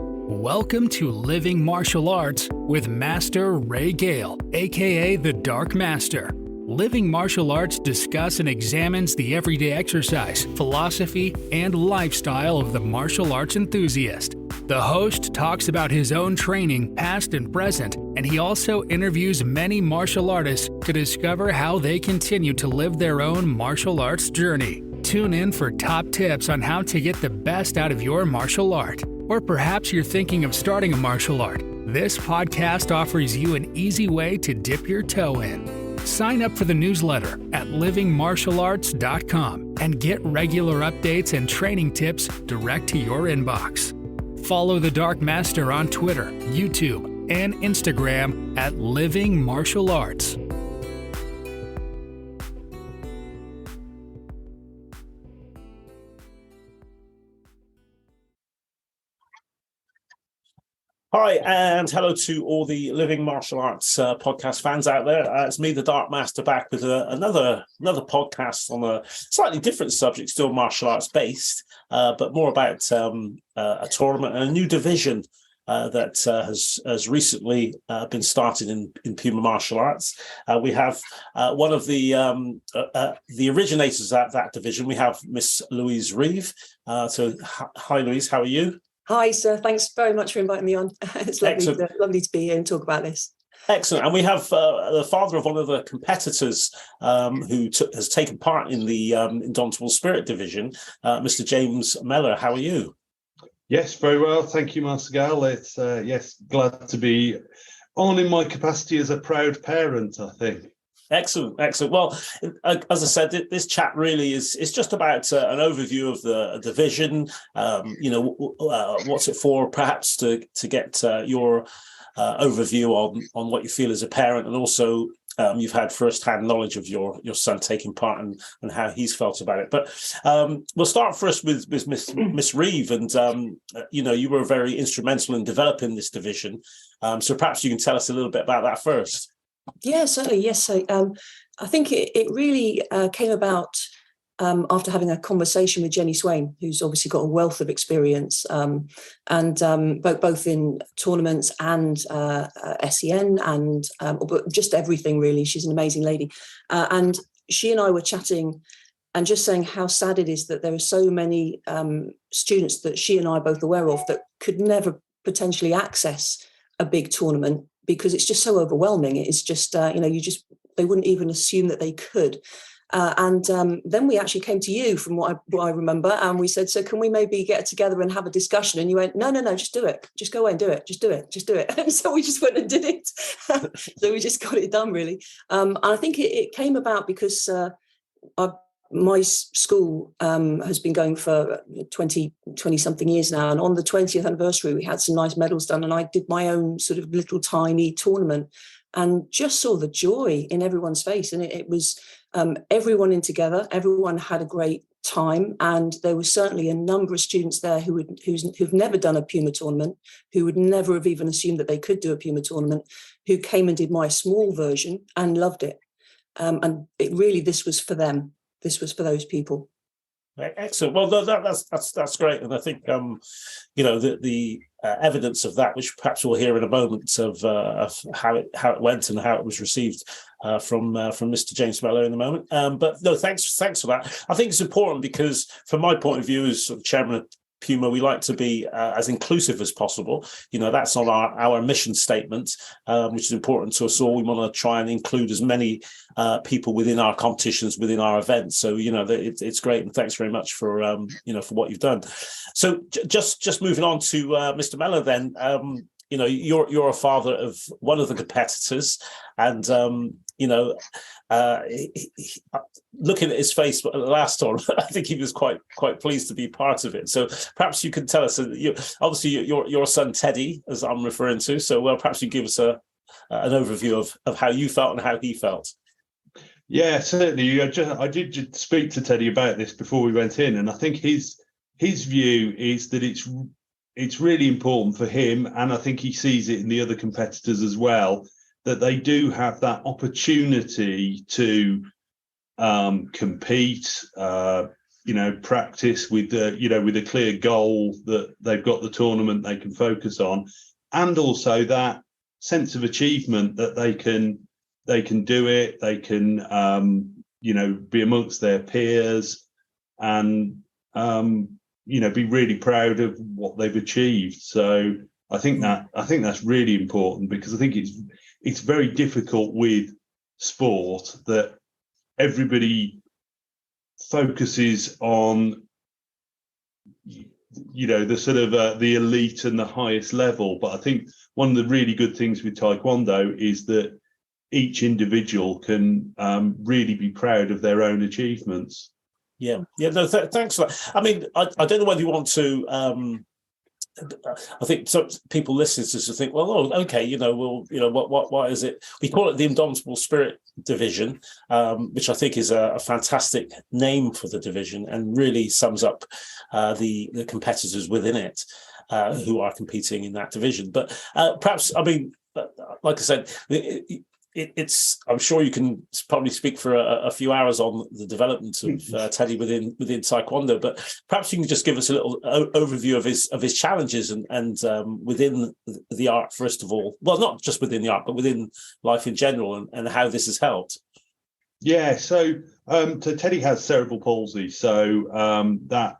Welcome to Living Martial Arts with Master Ray Gale, aka the Dark Master. Living Martial Arts discusses and examines the everyday exercise, philosophy, and lifestyle of the martial arts enthusiast. The host talks about his own training, past and present, and he also interviews many martial artists to discover how they continue to live their own martial arts journey. Tune in for top tips on how to get the best out of your martial art. Or perhaps you're thinking of starting a martial art. This podcast offers you an easy way to dip your toe in. Sign up for the newsletter at livingmartialarts.com and get regular updates and training tips direct to your inbox. Follow the Dark Master on Twitter, YouTube, and Instagram at Living Martial Arts. Hi, and hello to all the Living Martial Arts podcast fans out there. It's me, the Dark Master, back with another podcast on a slightly different subject, still martial arts based, but more about a tournament and a new division that has recently been started in PUMA martial arts. We have one of the originators of that division. We have Miss Louise Reeve. So, hi, Louise. How are you? Hi, sir. Thanks very much for inviting me on. It's lovely to be here and talk about this. Excellent. And we have the father of one of the competitors who has taken part in the Indomitable Spirit Division, Mr. James Mellor. How are you? Yes, very well. Thank you, Master Gale. It's, glad to be on in my capacity as a proud parent, I think. Excellent. Well, as I said, this chat really is just about an overview of the division. What's it for? Perhaps to get your overview on what you feel as a parent, and also you've had first-hand knowledge of your son taking part and how he's felt about it. But we'll start first with Miss Reeve, and you were very instrumental in developing this division. So perhaps you can tell us a little bit about that first. Yeah, certainly. Yes. So, I think it really came about after having a conversation with Jenny Swain, who's obviously got a wealth of experience, both in tournaments and SEN and just everything, really. She's an amazing lady. And she and I were chatting and just saying how sad it is that there are so many students that she and I are both aware of that could never potentially access a big tournament, because it's just so overwhelming. It's just, they wouldn't even assume that they could. And then we actually came to you, from what I remember, and we said, so can we maybe get together and have a discussion? And you went, no, just do it. Just go away and do it. Just do it. And so we just went and did it. So we just got it done, really. And I think it came about because my school has been going for 20 something years now. And on the 20th anniversary, we had some nice medals done. And I did my own sort of little tiny tournament and just saw the joy in everyone's face. And it was everyone in together. Everyone had a great time. And there was certainly a number of students there who've never done a PUMA tournament, who would never have even assumed that they could do a PUMA tournament, who came and did my small version and loved it. And this was for them. This was for those people. Excellent. Well, that's great, and I think the evidence of that, which perhaps we'll hear in a moment, of how it went and how it was received from Mr. James Mellor in a moment. But no, thanks for that. I think it's important because, from my point of view as sort of chairman of PUMA, we like to be as inclusive as possible. That's on our mission statement, which is important to us all. We want to try and include as many people within our competitions, within our events. So it's great, and thanks very much for for what you've done. So just moving on to Mr. Mellor, then. You're a father of one of the competitors, and looking at his face at the last tournament, I think he was quite pleased to be part of it. So perhaps you can tell us, obviously your son Teddy, as I'm referring to. So perhaps you give us an overview of how you felt and how he felt. Yeah, certainly. I did speak to Teddy about this before we went in, and I think his view is that it's really important for him, and I think he sees it in the other competitors as well, that they do have that opportunity to compete, practice with with a clear goal that they've got the tournament they can focus on, and also that sense of achievement that they can do it, they can be amongst their peers and be really proud of what they've achieved. So I think that's really important, because I think it's very difficult with sport that everybody focuses on the sort of the elite and the highest level. But I think one of the really good things with Taekwondo is that each individual can really be proud of their own achievements. No, thanks for that. I mean, I don't know whether you want to I think some people listening to this will think, well, okay, what is it? We call it the Indomitable Spirit Division, which I think is a fantastic name for the division and really sums up the competitors within it who are competing in that division. But perhaps, I mean, like I said, it's. I'm sure you can probably speak for a few hours on the development of Teddy within Taekwondo, but perhaps you can just give us a little overview of his challenges and within the art, first of all. Well, not just within the art, but within life in general, and how this has helped. Yeah. So Teddy has cerebral palsy, so that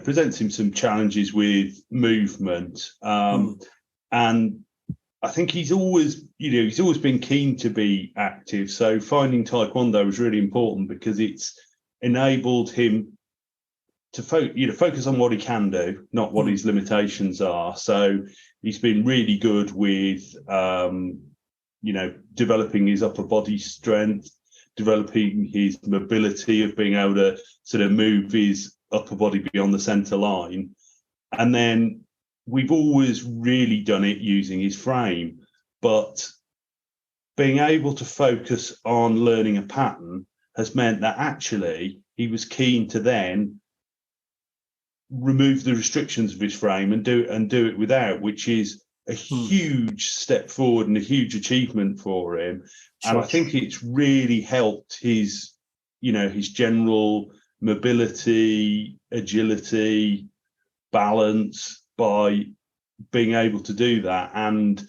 presents him some challenges with movement, and I think he's always been keen to be active. So finding Taekwondo was really important because it's enabled him to focus on what he can do, not what his limitations are. So he's been really good with, developing his upper body strength, developing his mobility of being able to sort of move his upper body beyond the center line. And then we've always really done it using his frame, but being able to focus on learning a pattern has meant that actually he was keen to then remove the restrictions of his frame and do it without, which is a huge step forward and a huge achievement for him. Sure. And I think it's really helped his general mobility, agility, balance, by being able to do that. And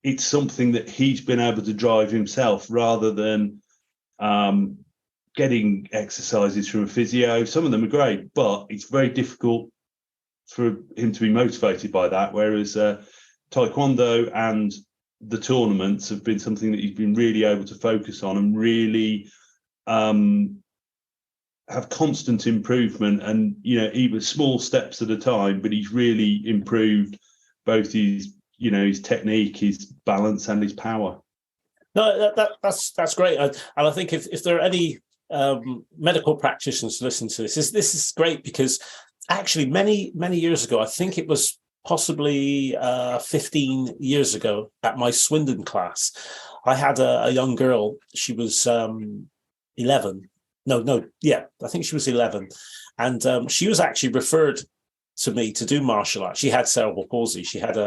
it's something that he's been able to drive himself rather than getting exercises from a physio. Some of them are great, but it's very difficult for him to be motivated by that. Whereas Taekwondo and the tournaments have been something that he's been really able to focus on and really have constant improvement, and even small steps at a time, but he's really improved both his technique, his balance, and his power. No, that's great, and I think if there are any medical practitioners listening to this is great, because actually many years ago, I think it was possibly 15 years ago, at my Swindon class, I had a young girl. She was 11. I think she was 11. And she was actually referred to me to do martial arts. She had cerebral palsy. She had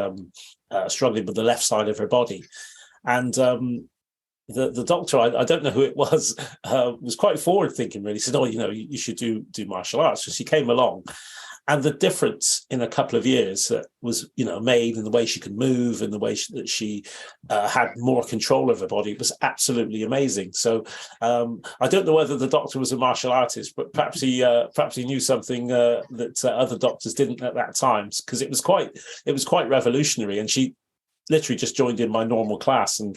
struggling with the left side of her body. And the doctor, I don't know who it was quite forward thinking, really. He said, you should do martial arts. So she came along. And the difference in a couple of years that was, made in the way she could move and the way that she had more control of her body was absolutely amazing. So I don't know whether the doctor was a martial artist, but perhaps he knew something that other doctors didn't at that time, because it was quite revolutionary. And she literally just joined in my normal class, and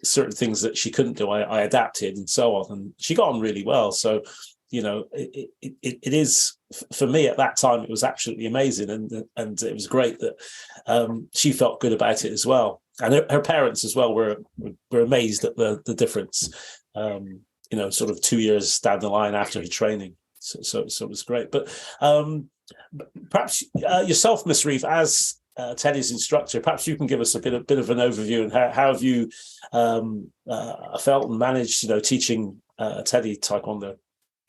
certain things that she couldn't do, I adapted and so on, and she got on really well. So it is, for me at that time, it was absolutely amazing, and it was great that she felt good about it as well, and her parents as well were amazed at the difference. Sort of 2 years down the line after her training, so it was great. But perhaps yourself, Miss Reeve, as Teddy's instructor, perhaps you can give us a bit of an overview, and how have you felt and managed, teaching Teddy Taekwondo?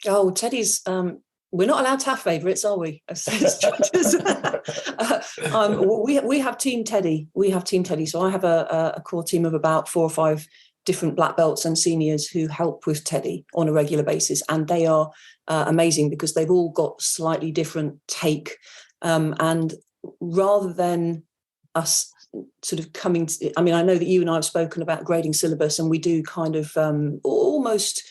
Oh, Teddy's, we're not allowed to have favourites, are we? We have Team Teddy. So I have a core team of about 4 or 5 different black belts and seniors who help with Teddy on a regular basis. And they are amazing, because they've all got slightly different take. And rather than us sort of coming to, I mean, I know that you and I have spoken about grading syllabus, and we do kind of almost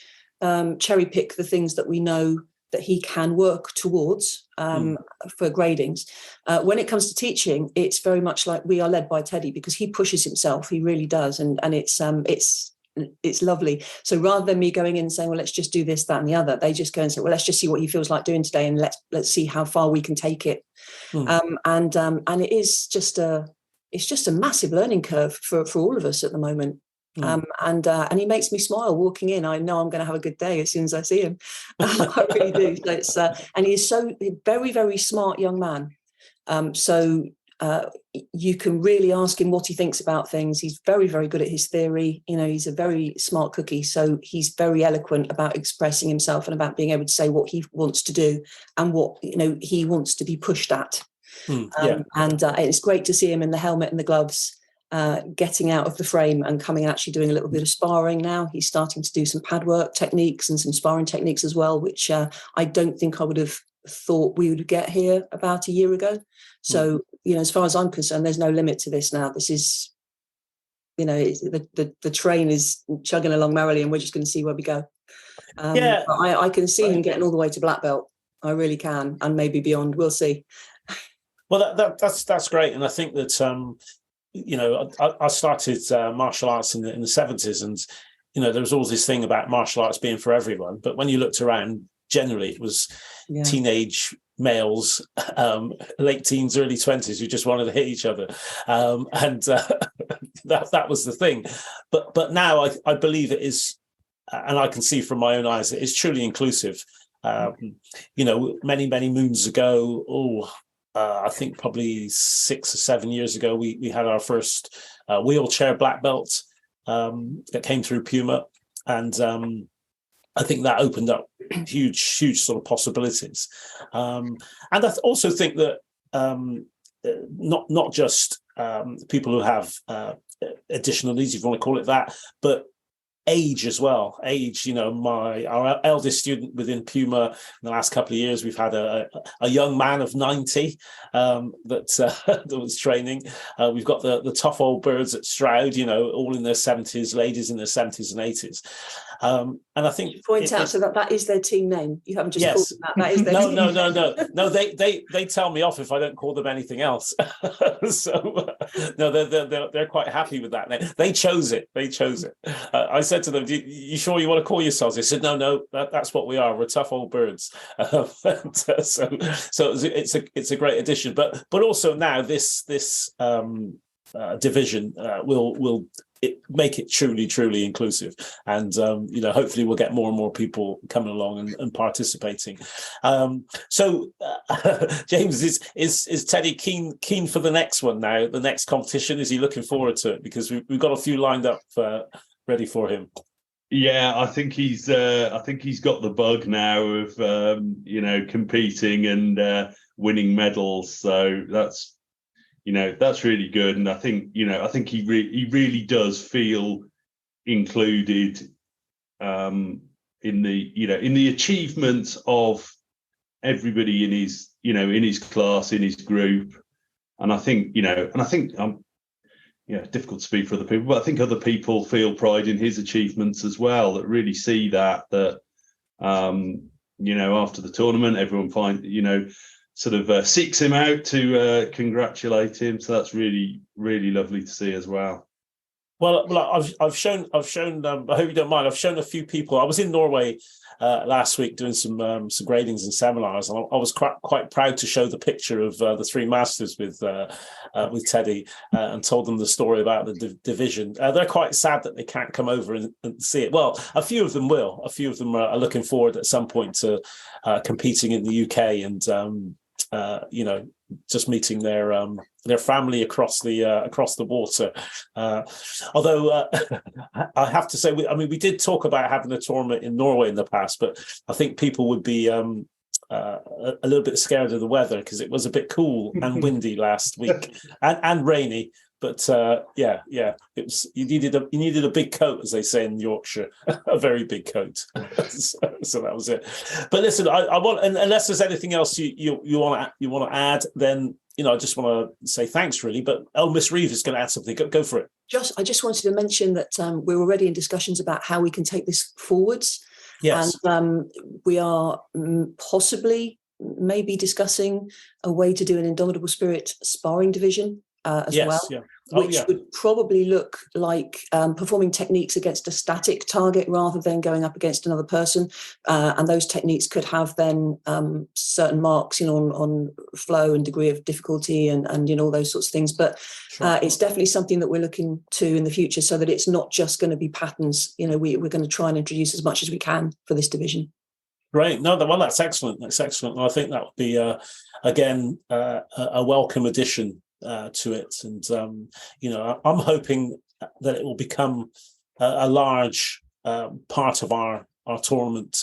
cherry pick the things that we know that he can work towards for gradings. When it comes to teaching, it's very much like we are led by Teddy, because he pushes himself. He really does. And it's lovely. So rather than me going in and saying, well, let's just do this, that, and the other, they just go and say, well, let's just see what he feels like doing today, and let's see how far we can take it. And it is just a massive learning curve for all of us at the moment. And he makes me smile walking in. I know I'm going to have a good day as soon as I see him. I really do. So it's and he is so very, very smart young man. So you can really ask him what he thinks about things. He's very, very good at his theory. You know, he's a very smart cookie. So he's very eloquent about expressing himself and about being able to say what he wants to do and what, you know, he wants to be pushed at. And it's great to see him in the helmet and the gloves, getting out of the frame and coming and actually doing a little bit of sparring now. He's starting to do some pad work techniques and some sparring techniques as well, which I don't think I would have thought we would get here about a year ago. So, you know, as far as I'm concerned, there's no limit to this now. This is, you know, the train is chugging along merrily, and we're just going to see where we go. I can see him getting all the way to black belt. I really can, and maybe beyond. We'll see. Well, that's great, and I think that you know, I started martial arts in the 70s, and you know, there was always this thing about martial arts being for everyone. But when you looked around, generally it was teenage males, late teens, early 20s, who just wanted to hit each other, and that was the thing. But now I believe it is, and I can see from my own eyes, it is truly inclusive. You know, many moons ago, I think probably 6 or 7 years ago, we had our first wheelchair black belt that came through PUMA, and I think that opened up huge sort of possibilities. And I also think that not just people who have additional needs, if you want to call it that, but age as well. Age, you know, our eldest student within PUMA in the last couple of years, we've had a young man of 90 that was training. We've got the tough old birds at Stroud, you know, all in their 70s, ladies in their 70s and 80s. And I think point out so that is their team name. You haven't just called them that. That is their team name. No. They tell me off if I don't call them anything else. So no, they're quite happy with that name. They chose it. I said to them, you sure you want to call yourselves? They said, no, that's what we are. We're tough old birds. So it's a great addition. But also now this division will make it truly inclusive, and you know, hopefully we'll get more and more people coming along and participating. So James, is Teddy keen for the next one now? The next competition, is he looking forward to it? Because we've got a few lined up ready for him. Yeah, I think he's got the bug now of you know, competing and winning medals. So that's, you know, that's really good. And I think he really does feel included in the achievements of everybody in his class, in his group. And I think difficult to speak for other people, but I think other people feel pride in his achievements as well, that really see that you know, after the tournament, everyone sort of seeks him out to congratulate him. So that's really really lovely to see as well. Well, I've shown. I hope you don't mind. I've shown a few people. I was in Norway last week doing some gradings and seminars, and I was quite proud to show the picture of the three masters with Teddy and told them the story about the division. They're quite sad that they can't come over and see it. Well, a few of them will. A few of them are looking forward at some point to competing in the UK and you know, just meeting their family across the water. Although I have to say, we did talk about having a tournament in Norway in the past, but I think people would be a little bit scared of the weather, because it was a bit cool and windy last week and rainy. But yeah, it was you needed a big coat, as they say in Yorkshire, a very big coat. So that was it. But listen, I want, unless there's anything else you want to add, then I just want to say thanks, really. But Miss Reeve is going to add something. Go for it. I just wanted to mention that we're already in discussions about how we can take this forwards. Yes, and we are possibly maybe discussing a way to do an Indomitable Spirit sparring division as well, which would probably look like performing techniques against a static target rather than going up against another person. And those techniques could have then certain marks, on flow and degree of difficulty and all those sorts of things. But it's definitely something that we're looking to in the future, so that it's not just going to be patterns. We're going to try and introduce as much as we can for this division. Great. No, well, that's excellent. That's excellent. I think that would be, again, a welcome addition to it. And, I'm hoping that it will become a large part of our tournament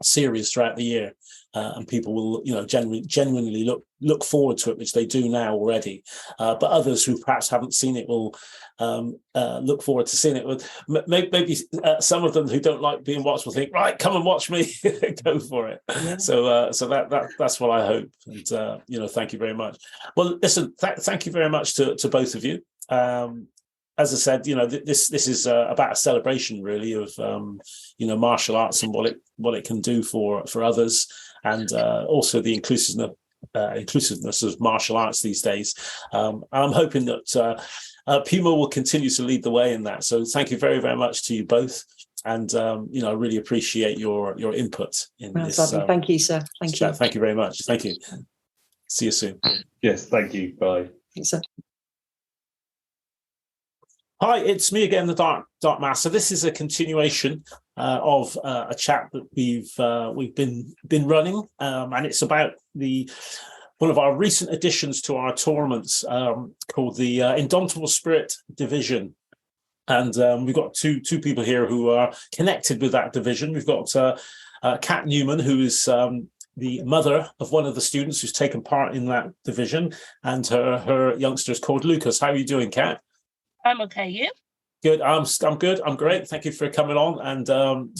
series throughout the year. And people will, genuinely look forward to it, which they do now already. But others who perhaps haven't seen it will look forward to seeing it. Maybe some of them who don't like being watched will think, right, come and watch me, go for it. Yeah. So that's what I hope. And thank you very much. Well, listen, thank you very much to both of you. As I said, this is about a celebration, really, of martial arts and what it can do for others, and also the inclusiveness of martial arts these days. I'm hoping that PUMA will continue to lead the way in that. So thank you very, very much to you both, and I really appreciate your input in this. Thank you, sir. Thank you. Thank you very much. Thank you. See you soon. Yes, thank you. Bye. Thanks, sir. Hi, it's me again, the Dark Master. This is a continuation of a chat that we've been running, and it's about one of our recent additions to our tournaments called the Indomitable Spirit Division. And we've got two people here who are connected with that division. We've got Kat Newman, who is the mother of one of the students who's taken part in that division, and her youngster is called Lucas. How are you doing, Kat? I'm okay. You? Good. I'm good. I'm great. Thank you for coming on and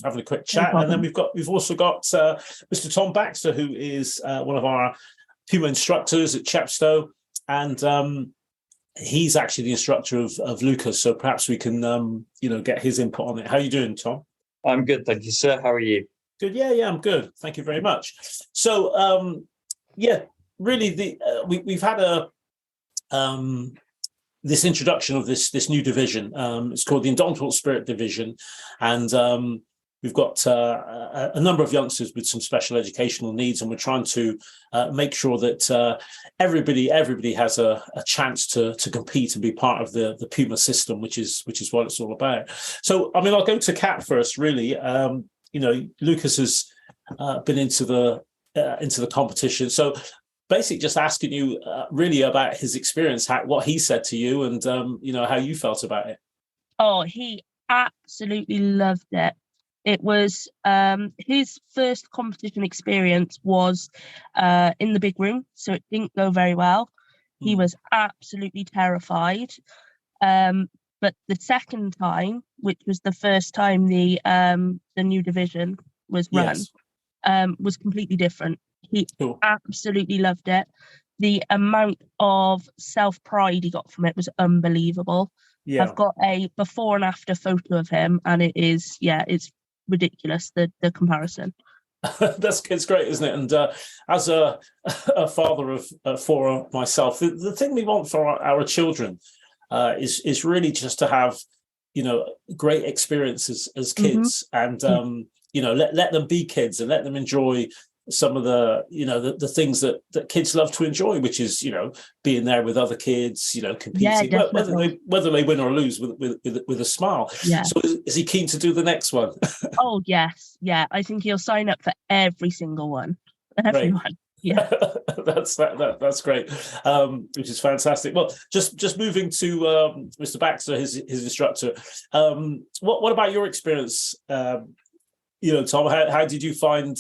having a quick chat. No, and then we've also got Mr. Tom Baxter, who is one of our PUMA instructors at Chepstow, and he's actually the instructor of Lucas. So perhaps we can get his input on it. How are you doing, Tom? I'm good, thank you, sir. How are you? Good. Yeah, I'm good. Thank you very much. So really, we've had this introduction of this new division. It's called the Indomitable Spirit Division, and we've got a number of youngsters with some special educational needs, and we're trying to make sure that everybody has a chance to compete and be part of the PUMA system, which is what it's all about. So, I mean, I'll go to Kat first. Really, Lucas has been into the competition, so. Basically, just asking you really about his experience, what he said to you, and how you felt about it. Oh, he absolutely loved it. It was his first competition experience was in the big room, so it didn't go very well. He was absolutely terrified. But the second time, which was the first time the new division was run, was completely different. He absolutely loved it. The amount of self-pride he got from it was unbelievable. Yeah. I've got a before and after photo of him, and it is, it's ridiculous, the comparison. It's great, isn't it? And as a father of four myself, the thing we want for our children is really just to have, great experiences as kids, and let them be kids and let them enjoy some of the things that kids love to enjoy, which is being there with other kids, competing, whether they win or lose with a smile. Yeah. So is he keen to do the next one? Oh yes, yeah. I think he'll sign up for every single one. Everyone. Right. Yeah, that's great, which is fantastic. Well, just moving to Mr. Baxter, his instructor. What about your experience? Tom, how did you find,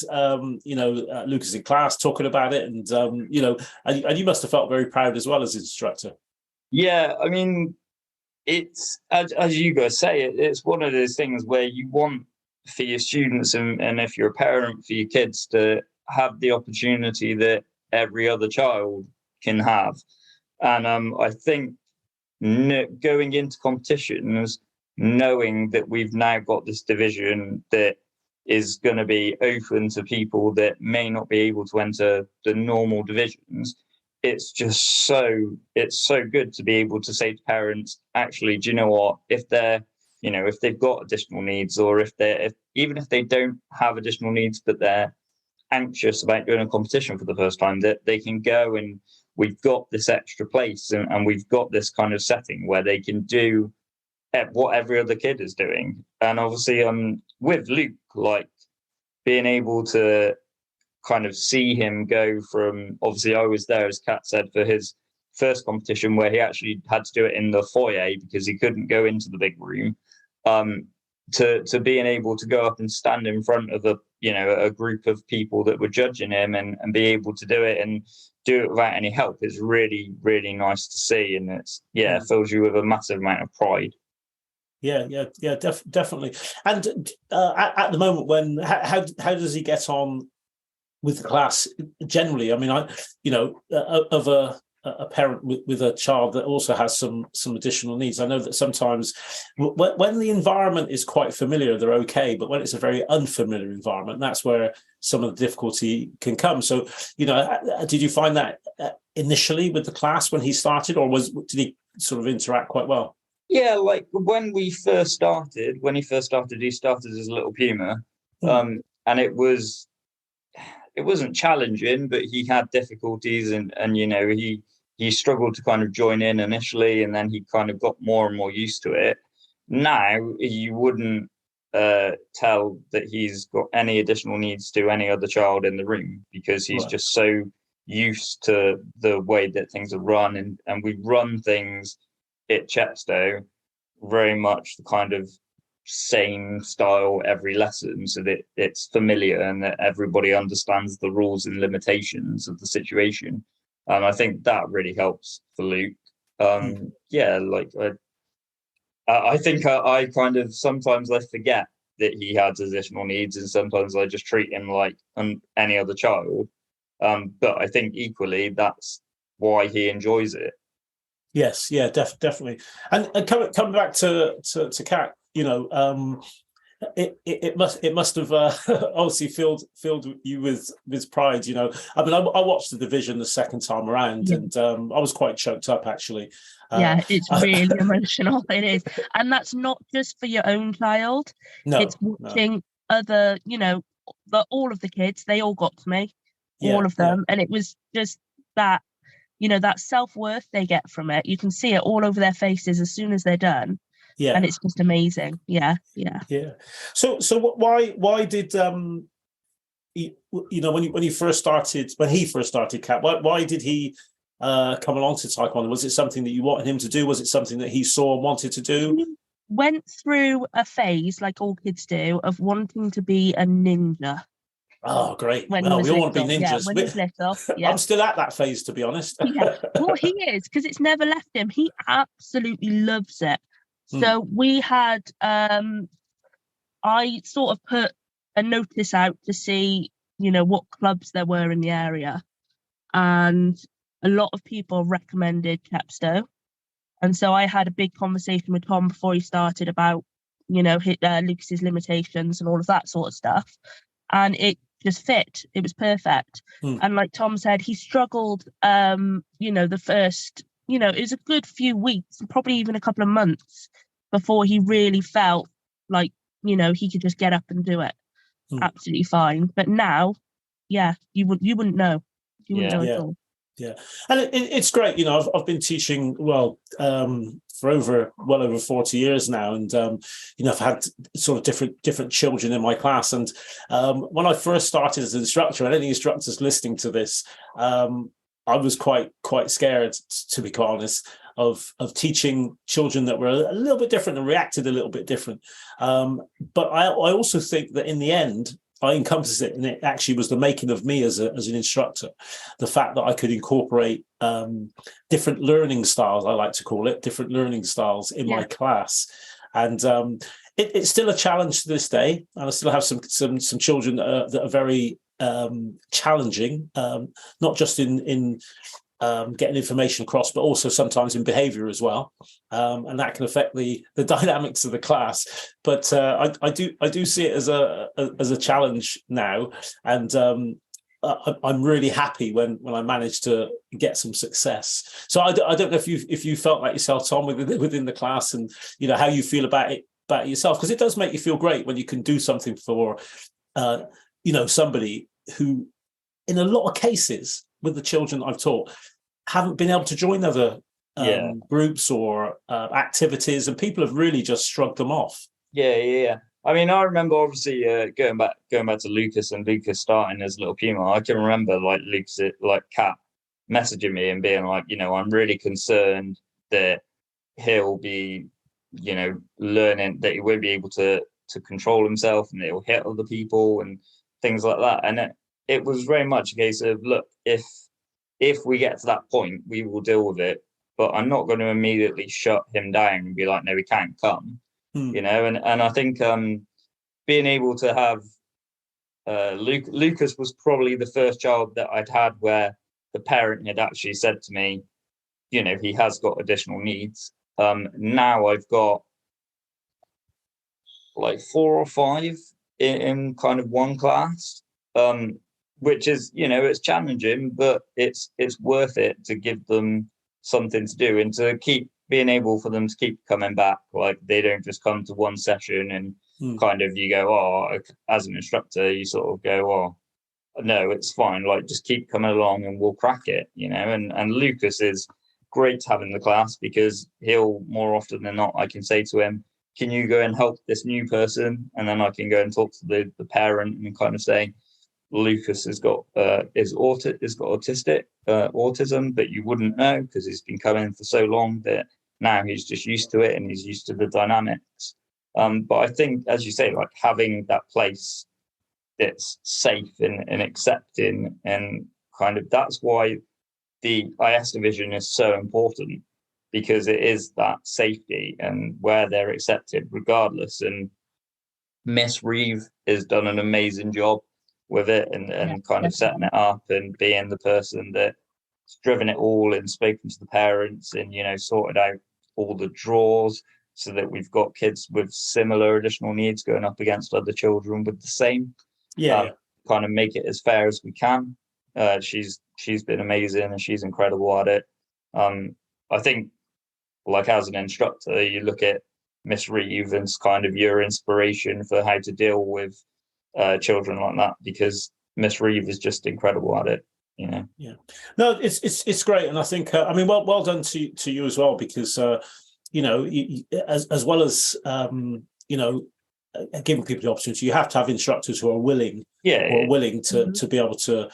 Lucas in class talking about it? And, and you must have felt very proud as well as instructor. Yeah, I mean, it's as you guys say, it's one of those things where you want for your students and if you're a parent, for your kids to have the opportunity that every other child can have. And I think going into competitions, knowing that we've now got this division that is going to be open to people that may not be able to enter the normal divisions, it's so good to be able to say to parents, actually, do you know what, if they're, if they've got additional needs, or even if they don't have additional needs but they're anxious about doing a competition for the first time, that they can go, and we've got this extra place, and we've got this kind of setting where they can do what every other kid is doing. And obviously with Luke, like being able to kind of see him go from, obviously I was there, as Kat said, for his first competition where he actually had to do it in the foyer because he couldn't go into the big room, to being able to go up and stand in front of a group of people that were judging him, and be able to do it and do it without any help is really, really nice to see. And it's it fills you with a massive amount of pride. Definitely. And at the moment, how does he get on with the class generally? I mean, of a parent with a child that also has some additional needs, I know that sometimes when the environment is quite familiar, they're okay, but when it's a very unfamiliar environment, that's where some of the difficulty can come. So, did you find that initially with the class when he started, or did he sort of interact quite well? Yeah, like when he first started, he started as a little PUMA, and it wasn't challenging, but he had difficulties, and he struggled to kind of join in initially, and then he kind of got more and more used to it. Now you wouldn't tell that he's got any additional needs to any other child in the room, because he's just so used to the way that things are run, and we run things at Chepstow very much the kind of same style every lesson, so that it's familiar and that everybody understands the rules and limitations of the situation. And I think that really helps for Luke. I think I kind of sometimes I forget that he has additional needs, and sometimes I just treat him like any other child. But I think equally that's why he enjoys it. Yes, yeah, definitely. And coming back to Kat, it must have obviously filled you with pride. I mean, I watched the division the second time around, and I was quite choked up actually. It's really emotional. It is, and that's not just for your own child. No, it's watching other, all of the kids. They all got to me, all of them, and it was just that. That self-worth they get from it. You can see it all over their faces as soon as they're done. Yeah. And it's just amazing. Yeah. So why did when he first started, Kat, why did he come along to Taekwondo? Was it something that you wanted him to do? Was it something that he saw and wanted to do? He went through a phase, like all kids do, of wanting to be a ninja. Oh, great. We all want to be ninjas. Yeah, when he was little. Yeah. I'm still at that phase, to be honest. Well, he is, because it's never left him. He absolutely loves it. So we had, I sort of put a notice out to see, what clubs there were in the area. And a lot of people recommended Chepstow. And so I had a big conversation with Tom before he started about, Lucas's limitations and all of that sort of stuff. And it just fit. It was perfect. And like Tom said, he struggled, the first, it was a good few weeks, probably even a couple of months before he really felt like, he could just get up and do it absolutely fine. But now, you wouldn't know. You wouldn't know at all. Yeah, and it's great. I've been teaching for well over 40 years now, and I've had sort of different children in my class. And when I first started as an instructor, and any instructors listening to this, I was quite scared, to be quite honest, of teaching children that were a little bit different and reacted a little bit different. But I also think that in the end, I encompassed it, and it actually was the making of me as an instructor. The fact that I could incorporate different learning styles, I like to call it, different learning styles in my class. And it's still a challenge to this day. And I still have some children that are very challenging, not just in getting information across, but also sometimes in behaviour as well, and that can affect the dynamics of the class. But I do see it as a challenge now, and I'm really happy when I manage to get some success. So I don't know if you felt like yourself, Tom, within the class, and how you feel about it yourself, because it does make you feel great when you can do something for somebody who, in a lot of cases, with the children I've taught, haven't been able to join other groups or activities, and people have really just shrugged them off. Yeah. I mean, I remember obviously going back to Lucas and Lucas starting as little PUMA. I can remember Lucas, Kat, messaging me and being like, I'm really concerned that he'll be, learning, that he won't be able to control himself, and he'll hit other people and things like that. And it was very much a case of, look, if we get to that point, we will deal with it, but I'm not going to immediately shut him down and be like, no, he can't come, and I think being able to have Lucas was probably the first child that I'd had where the parent had actually said to me, he has got additional needs. Now I've got like 4 or 5 in kind of one class, which is, it's challenging, but it's worth it to give them something to do and to keep being able for them to keep coming back. Like, they don't just come to one session and kind of you go, as an instructor, you sort of go, no, it's fine. Like, just keep coming along and we'll crack it, and Lucas is great to have in the class, because he'll, more often than not, I can say to him, can you go and help this new person? And then I can go and talk to the parent and kind of say, Lucas has got autism, but you wouldn't know because he's been coming for so long that now he's just used to it and he's used to the dynamics. But I think, as you say, like, having that place that's safe and accepting, and kind of that's why the IS division is so important, because it is that safety and where they're accepted regardless. And Miss Reeve has done an amazing job with it, and kind of setting it up and being the person that's driven it all and spoken to the parents and, sorted out all the draws so that we've got kids with similar additional needs going up against other children with the same. Kind of make it as fair as we can. She's been amazing and she's incredible at it. I think, like, as an instructor, you look at Miss Reeve and it's kind of your inspiration for how to deal with children like that, because Miss Reeve is just incredible at it. No, it's great, and I think well done to you as well, because as well as giving people the opportunity, you have to have instructors who are willing to be able to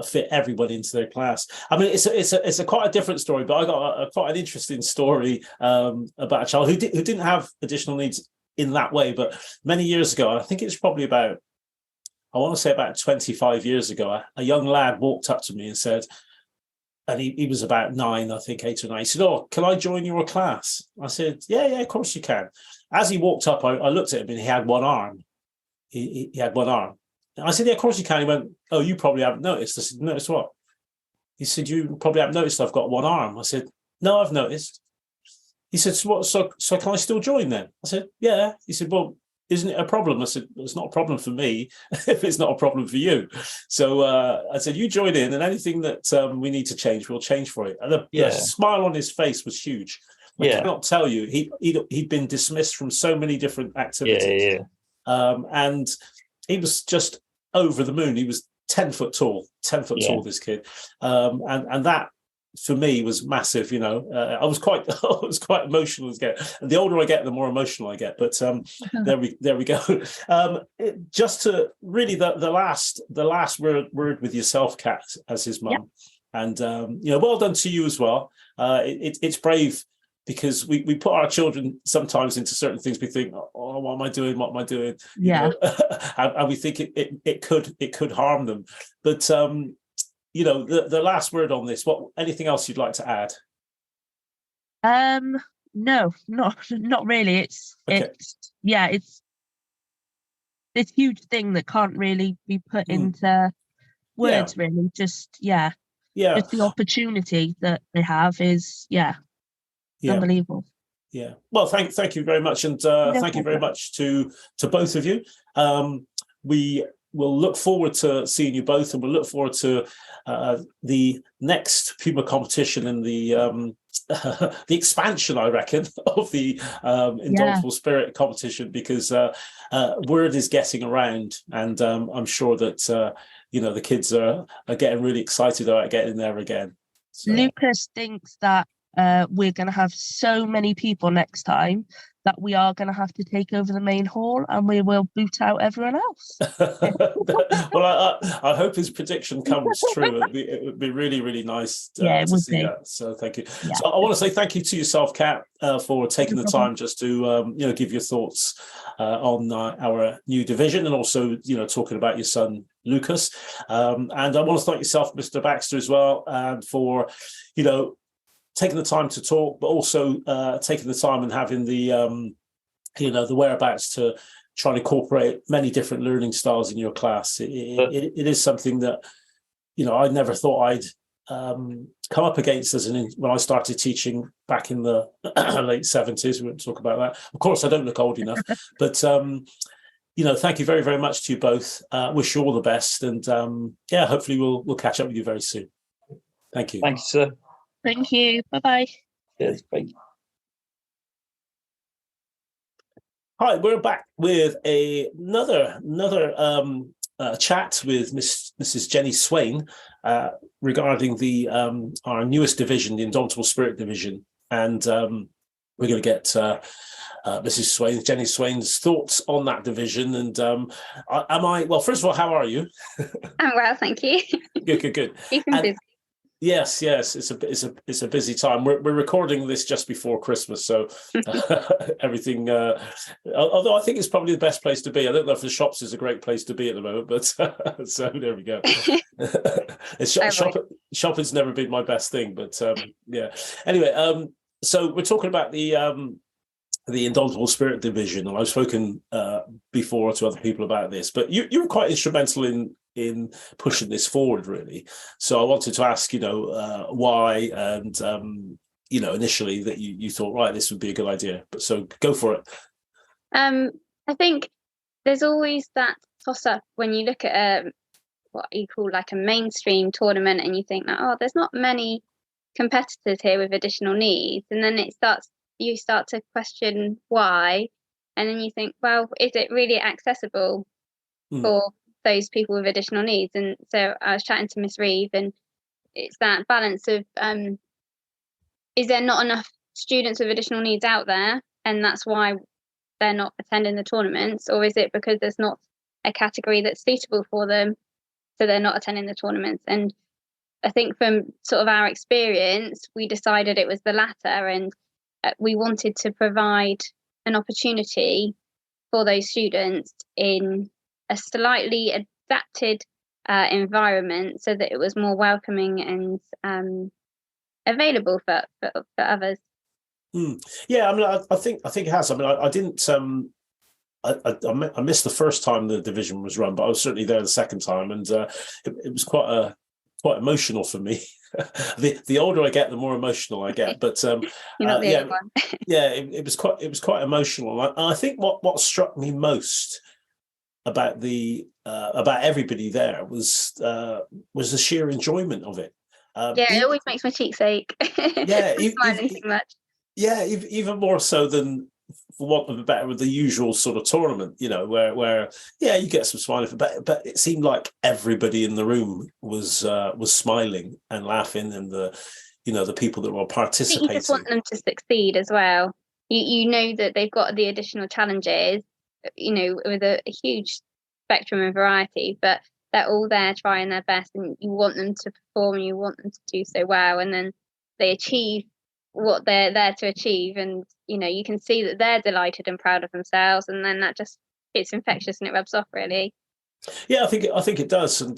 fit everybody into their class. I mean, it's a quite a different story, but I got quite an interesting story about a child who didn't have additional needs in that way, but many years ago, and I think it's probably about 25 years ago, a young lad walked up to me and said, and he was about 9, I think 8 or 9. He said, can I join your class? I said, yeah, of course you can. As he walked up, I looked at him and he had one arm. He had one arm. And I said, yeah, of course you can. He went, oh, you probably haven't noticed. I said, notice what? He said, you probably haven't noticed I've got one arm. I said, no, I've noticed. He said, so can I still join then? I said, yeah. He said, well, isn't it a problem? I said, well, it's not a problem for me if it's not a problem for you. So I said, you join in, and anything that we need to change, we'll change for it. And the smile on his face was huge. I cannot tell you, he'd been dismissed from so many different activities. And he was just over the moon. He was 10 foot tall, this kid. And that, for me, was massive. I was quite emotional as get. And the older I get, the more emotional I get. But there we go. Just to really the last word with yourself, Kat, as his mum, and well done to you as well. It's brave, because we put our children sometimes into certain things. We think, what am I doing? What am I doing? And we think it could harm them. But the last word on this. Anything else you'd like to add? No, not really. It's Okay. it's this huge thing that can't really be put into words, really. Just yeah. Just the opportunity that they have is unbelievable. Yeah. Well, thank you very much, and thank you very much to both of you. We will look forward to seeing you both, and we'll look forward to the next PUMA competition and the expansion, I reckon, of the Indomitable Spirit competition, because word is getting around, and I'm sure that the kids are getting really excited about getting there again. So. Lucas thinks that we're going to have so many people next time that we are going to have to take over the main hall and we will boot out everyone else. Well, I hope his prediction comes true. It would be really, really nice to see that. So thank you. Yeah. So I want to say thank you to yourself, Kat, for taking the time just to give your thoughts on our new division, and also talking about your son Lucas. And I want to thank yourself, Mr. Baxter, as well, and for taking the time to talk, but also taking the time and having the the whereabouts to try and incorporate many different learning styles in your class. It is something that I never thought I'd come up against when I started teaching back in the late 70s. We won't talk about that. Of course, I don't look old enough, but thank you very, very much to you both. Wish you all the best, and hopefully we'll catch up with you very soon. Thank you. Thank you, sir. Thank you. Bye-bye. Cheers. Bye. Hi, we're back with another chat with Mrs. Jenny Swain regarding our newest division, the Indomitable Spirit Division, and we're going to get Jenny Swain's thoughts on that division. And well, first of all, how are you? I'm well, thank you. Good. Keeping busy. Yes, it's a busy time. We're recording this just before Christmas, so everything. Although I think it's probably the best place to be. I don't know if the shops is a great place to be at the moment, but so there we go. Shopping's never been my best thing, but yeah. Anyway, so we're talking about the Indomitable Spirit Division, and I've spoken before to other people about this, but you were quite instrumental in pushing this forward, really. So I wanted to ask, why, and initially that you thought, right, this would be a good idea. But so go for it. I think there's always that toss up when you look at what you call like a mainstream tournament, and you think that, there's not many competitors here with additional needs, and then you start to question why, and then you think, well, is it really accessible for those people with additional needs? And so I was chatting to Miss Reeve, and it's that balance of is there not enough students with additional needs out there, and that's why they're not attending the tournaments, or is it because there's not a category that's suitable for them, so they're not attending the tournaments? And I think from sort of our experience, we decided it was the latter, and we wanted to provide an opportunity for those students in a slightly adapted environment, so that it was more welcoming and available for others. Yeah, I mean, I think it has. I mean, I didn't. I missed the first time the division was run, but I was certainly there the second time, and it was quite emotional for me. The older I get, the more emotional I get. But You're not the only one. Yeah, it was quite emotional. And I think what struck me most about everybody there was the sheer enjoyment of it. It always makes my cheeks ache. Yeah, smiling too much. Yeah, even more so than, for want of a better, with the usual sort of tournament, where you get some smiling, but it seemed like everybody in the room was smiling and laughing, and the people that were participating. I think you just want them to succeed as well. You know that they've got the additional challenges, with a huge spectrum and variety, but they're all there trying their best, and you want them to perform, you want them to do so well, and then they achieve what they're there to achieve, and you can see that they're delighted and proud of themselves, and then that just, it's infectious and it rubs off, really. Yeah, I think it does, and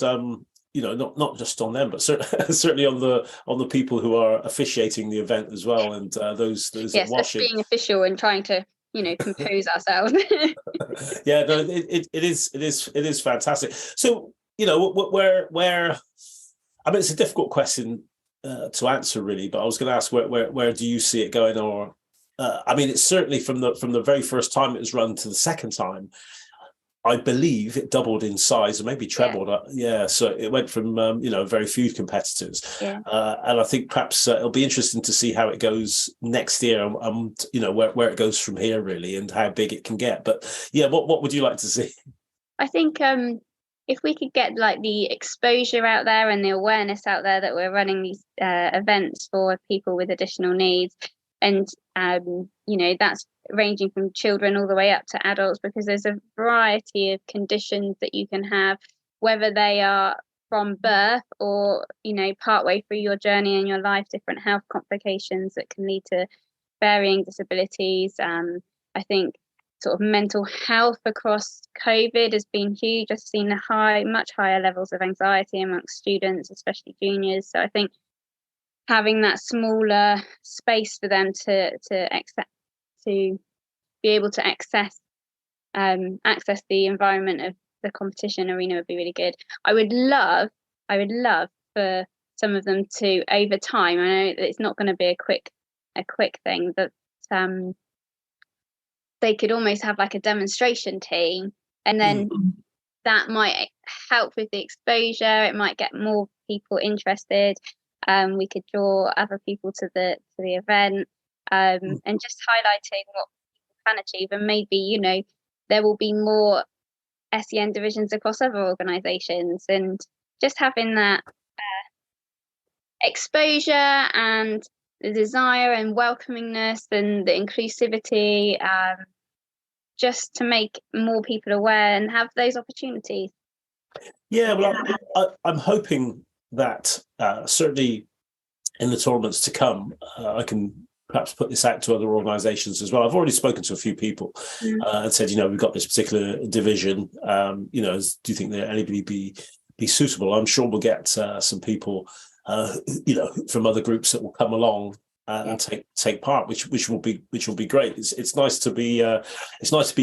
not just on them, but certainly on the people who are officiating the event as well, and those yes, us watching. being official and trying to compose ourselves. Yeah, no, it is fantastic. So where I mean, it's a difficult question to answer really, but I was going to ask where do you see it going? Or I mean, it's certainly from the very first time it was run to the second time, I believe it doubled in size, or maybe trebled. Yeah, so it went from very few competitors, and I think perhaps it'll be interesting to see how it goes next year, where it goes from here really, and how big it can get. But yeah, what would you like to see? I think if we could get like the exposure out there and the awareness out there that we're running these events for people with additional needs, and that's ranging from children all the way up to adults, because there's a variety of conditions that you can have, whether they are from birth or partway through your journey in your life, different health complications that can lead to varying disabilities. I think sort of mental health across COVID has been huge. I've seen much higher levels of anxiety amongst students, especially juniors. So I think having that smaller space for them to be able to access the environment of the competition arena would be really good. I would love for some of them to, over time, I know that it's not going to be a quick thing, but they could almost have like a demonstration team, and then that might help with the exposure. It might get more people interested. We could draw other people to the event, and just highlighting what people can achieve. And maybe there will be more SEN divisions across other organisations, and just having that exposure and the desire and welcomingness and the inclusivity, just to make more people aware and have those opportunities. Yeah, well, I'm hoping that certainly in the tournaments to come, I can perhaps put this out to other organisations as well. I've already spoken to a few people and said, we've got this particular division. Do you think that anybody be suitable? I'm sure we'll get some people, from other groups that will come along and take part, which will be great. It's nice to be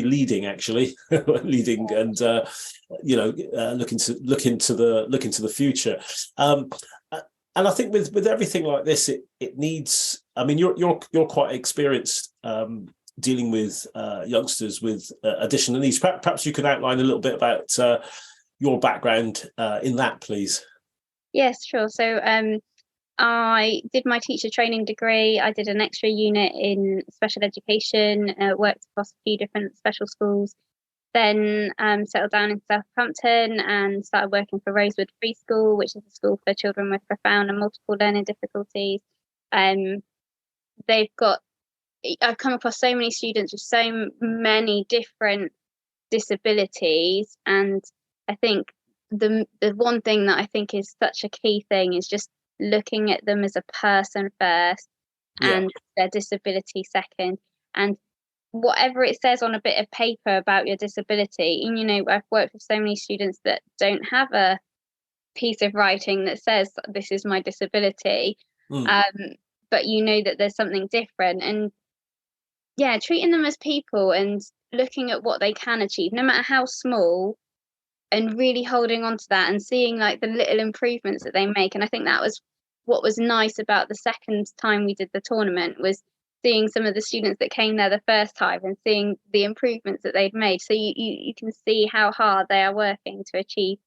leading, actually, leading, and look into the future. And I think with everything like this, it needs. I mean, you're quite experienced dealing with youngsters with additional needs. Perhaps you could outline a little bit about your background in that, please. Yes, sure. So I did my teacher training degree. I did an extra unit in special education, worked across a few different special schools, then settled down in Southampton and started working for Rosewood Free School, which is a school for children with profound and multiple learning difficulties. I've come across so many students with so many different disabilities, and I think the one thing that I think is such a key thing is just looking at them as a person first and their disability second. And whatever it says on a bit of paper about your disability, and I've worked with so many students that don't have a piece of writing that says this is my disability, but that there's something different, and treating them as people and looking at what they can achieve, no matter how small, and really holding on to that and seeing like the little improvements that they make. And I think that was what was nice about the second time we did the tournament, was seeing some of the students that came there the first time and seeing the improvements that they'd made. So you can see how hard they are working to achieve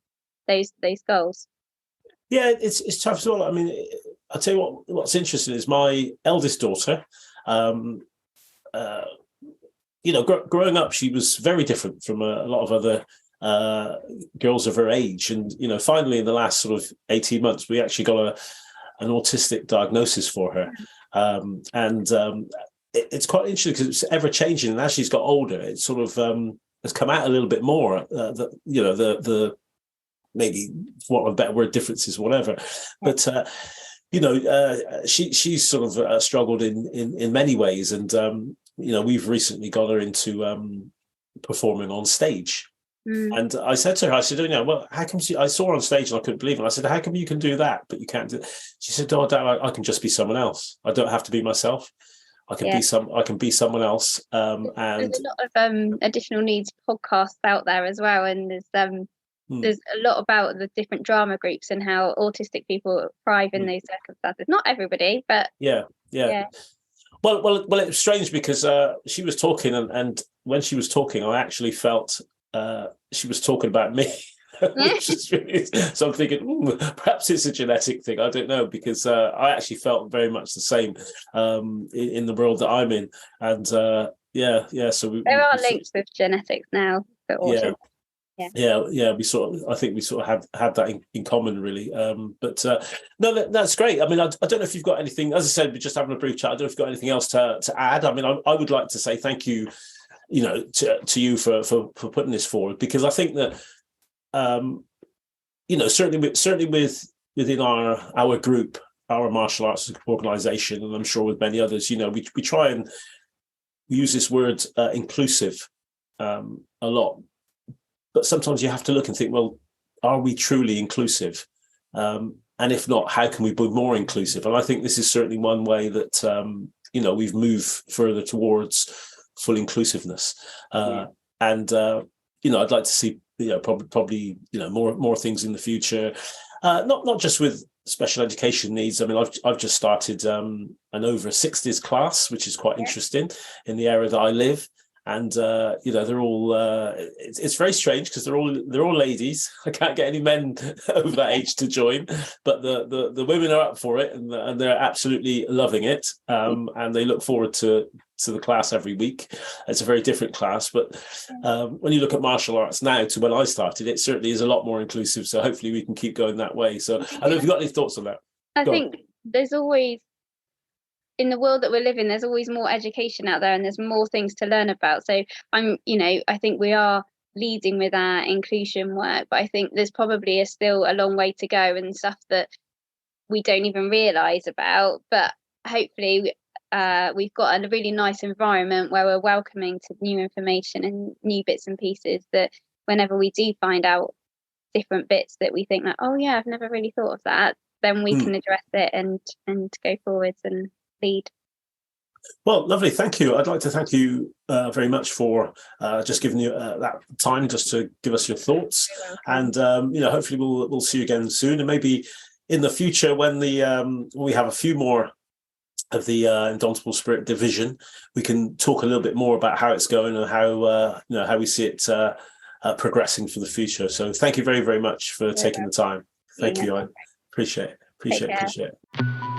those goals. Yeah, it's tough as well. I mean, I'll tell you what's interesting is my eldest daughter, growing up, she was very different from a lot of other girls of her age, and finally in the last sort of 18 months we actually got an autistic diagnosis for her, it's quite interesting because it's ever changing, and as she's got older it sort of has come out a little bit more, the maybe for want of a better word, differences, whatever, but she's sort of struggled in many ways, and we've recently got her into performing on stage. And I said to her, I said, well, how come I saw her on stage and I couldn't believe it. And I said, how come you can do that, but you can't do it? She said, oh, Dad, I can just be someone else. I don't have to be myself. I can be someone else. And there's a lot of additional needs podcasts out there as well. And there's a lot about the different drama groups and how autistic people thrive in those circumstances. Not everybody, but yeah. Well, it was strange because she was talking, and when she was talking, I actually felt she was talking about me. So I'm thinking, perhaps it's a genetic thing. I don't know, because I actually felt very much the same in the world that I'm in, and So there are links with genetics now for autism. Yeah. I think we sort of have that in common, really. But no, that's great. I mean, I don't know if you've got anything. As I said, we're just having a brief chat. I don't know if you've got anything else to add. I mean, I would like to say thank you, to you for putting this forward, because I think that, certainly within our group, our martial arts organisation, and I'm sure with many others, we try and use this word inclusive a lot. But sometimes you have to look and think, well, are we truly inclusive? And if not, how can we be more inclusive? And I think this is certainly one way that, we've moved further towards full inclusiveness. And, I'd like to see, probably more things in the future, not just with special education needs. I mean, I've just started an over 60s class, which is quite interesting in the area that I live. And they're all. It's very strange because they're all ladies. I can't get any men over that age to join, but the women are up for it, and they're absolutely loving it. And they look forward to the class every week. It's a very different class, but when you look at martial arts now to when I started, it certainly is a lot more inclusive. So hopefully we can keep going that way. So I don't know if you've got any thoughts on that. I think there's always, in the world that we're living, there's always more education out there and there's more things to learn about. So I think we are leading with our inclusion work, but I think there's probably still a long way to go and stuff that we don't even realise about. But hopefully we've got a really nice environment where we're welcoming to new information and new bits and pieces, that whenever we do find out different bits that we think like, oh yeah, I've never really thought of that, then we can address it and go forwards and lead. Well, lovely. Thank you. I'd like to thank you very much for just giving you that time just to give us your thoughts. And hopefully we'll see you again soon, and maybe in the future when we have a few more of the Indomitable Spirit Division, we can talk a little bit more about how it's going and how we see it progressing for the future. So thank you very, very much for taking the time. Thank you. I appreciate it.